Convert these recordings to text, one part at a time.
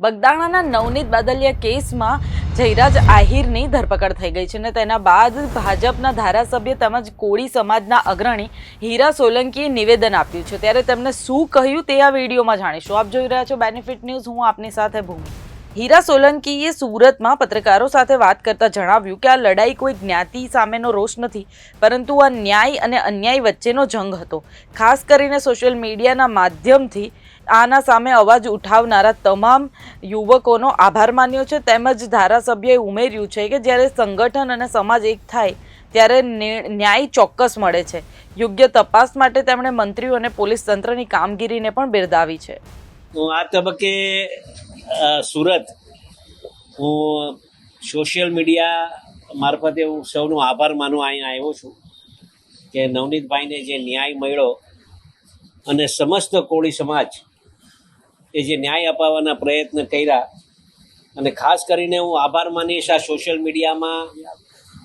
બગદાણાના નવનીત બાદલિયા કેસમાં જયરાજ આહિરની ધરપકડ થઈ ગઈ છે અને તેના બાદ ભાજપના ધારાસભ્ય તેમજ કોળી સમાજના અગ્રણી હીરા સોલંકીએ નિવેદન આપ્યું છે। ત્યારે તેમણે શું કહ્યું તે આ વિડીયોમાં જાણીશું। આપ જોઈ રહ્યા છો બેનિફિટ ન્યૂઝ, હું આપની સાથે ભૂમિ। હીરા સોલંકીએ સુરતમાં પત્રકારો સાથે વાત કરતા જણાવ્યું કે આ લડાઈ કોઈ જ્ઞાતિ સામેનો રોષ નથી, પરંતુ આ ન્યાય અને અન્યાય વચ્ચેનો જંગ હતો। ખાસ કરીને સોશિયલ મીડિયાના માધ્યમથી આના સામે અવાજ ઉઠાવનારા તમામ યુવકોનો આભાર માન્યો છે। તેમજ ધારાસભ્યએ ઉમેર્યું છે કે જ્યારે સંગઠન અને સમાજ એક થાય ત્યારે ન્યાય ચોક્કસ મળે છે। યોગ્ય તપાસ માટે તેમણે મંત્રીઓ અને પોલીસ તંત્રની કામગીરીને પણ બિરદાવી છે। હું આ તબક્કે સુરત હું સોશિયલ મીડિયા મારફતે હું સૌનો આભાર માનવા અહીંયા આવ્યો છું કે નવનીતભાઈને જે ન્યાય મળ્યો અને સમસ્ત કોળી સમાજ એ જે ન્યાય અપાવવાના પ્રયત્ન કર્યા, અને ખાસ કરીને હું આભાર માનીશ આ સોશિયલ મીડિયામાં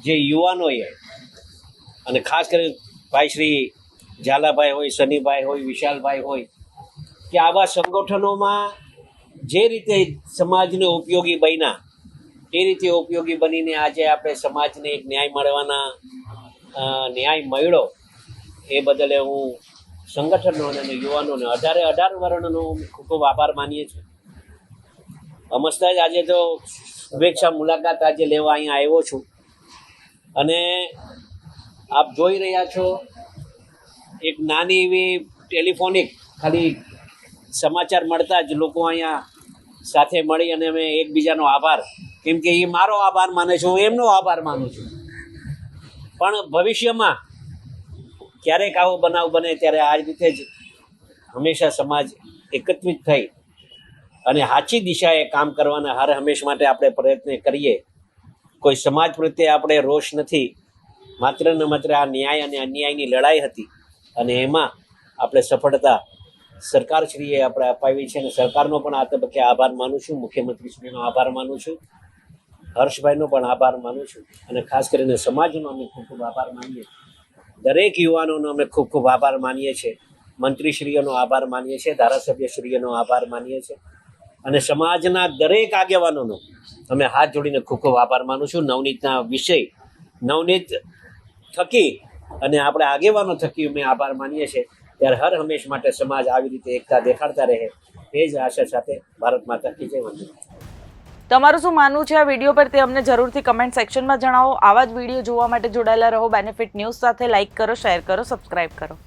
જે યુવાનોએ, અને ખાસ કરીને ભાઈ શ્રી ઝાલાભાઈ હોય, સનીભાઈ હોય, વિશાલભાઈ હોય, કે આવા સંગઠનોમાં જે રીતે સમાજને ઉપયોગી બન્યા એ રીતે ઉપયોગી બનીને આજે આપણે સમાજને એક ન્યાય મળ્યો એ બદલે હું સંગઠનો અને યુવાનોને 18 વર્ણનો ખૂબ ખૂબ આભાર માનીએ છીએ। અમસ્ત જ આજે તો શુભેચ્છા મુલાકાત આજે લેવા અહીંયા આવ્યો છું, અને આપ જોઈ રહ્યા છો એક નાની એવી ટેલિફોનિક ખાલી સમાચાર મળતા જ લોકો અહીંયા સાથે મળી અને અમે એકબીજાનો આભાર, કેમ કે એ મારો આભાર માને છે, હું એમનો આભાર માનું છું। પણ ભવિષ્યમાં ક્યારેક આવો બનાવ બને ત્યારે આ રીતે જ હંમેશા સમાજ એકત્રિત થઈ અને સાચી દિશાએ કામ કરવાના હર હંમેશ માટે આપણે પ્રયત્ન કરીએ। કોઈ સમાજ પ્રત્યે આપણે રોષ નથી, માત્ર ને માત્ર આ ન્યાય અને અન્યાયની લડાઈ હતી, અને એમાં આપણે સફળતા સરકારશ્રીએ આપણે અપાવી છે, અને સરકારનો પણ આ તબક્કે આભાર માનું છું, મુખ્યમંત્રીશ્રીનો આભાર માનું છું, હર્ષભાઈનો પણ આભાર માનું છું, અને ખાસ કરીને સમાજનો અમે ખૂબ ખૂબ આભાર માનીએ છીએ। દરેક યુવાનોનો અમે ખૂબ ખૂબ આભાર માનીએ છીએ, મંત્રીશ્રીઓનો આભાર માનીએ છીએ, ધારાસભ્યશ્રીઓનો આભાર માનીએ છીએ, અને સમાજના દરેક આગેવાનોનો અમે હાથ જોડીને ખૂબ ખૂબ આભાર માનું છું। નવનીતના વિષય, નવનીત થકી અને આપણે આગેવાનો થકી અમે આભાર માનીએ છીએ। ત્યારે હર હંમેશ માટે સમાજ આવી રીતે એકતા દેખાડતા રહે એ જ આશા સાથે ભારત માતા કી જય, વંદે માતરમ। તમારું શું માનવું છે આ વિડીયો પર તે અમને જરૂરથી કમેન્ટ સેક્શનમાં જણાવો। આવા જ વિડીયો જોવા માટે જોડાયેલા રહો બેનિફિટ ન્યૂઝ સાથે। લાઇક કરો, શેર કરો, સબસ્ક્રાઇબ કરો।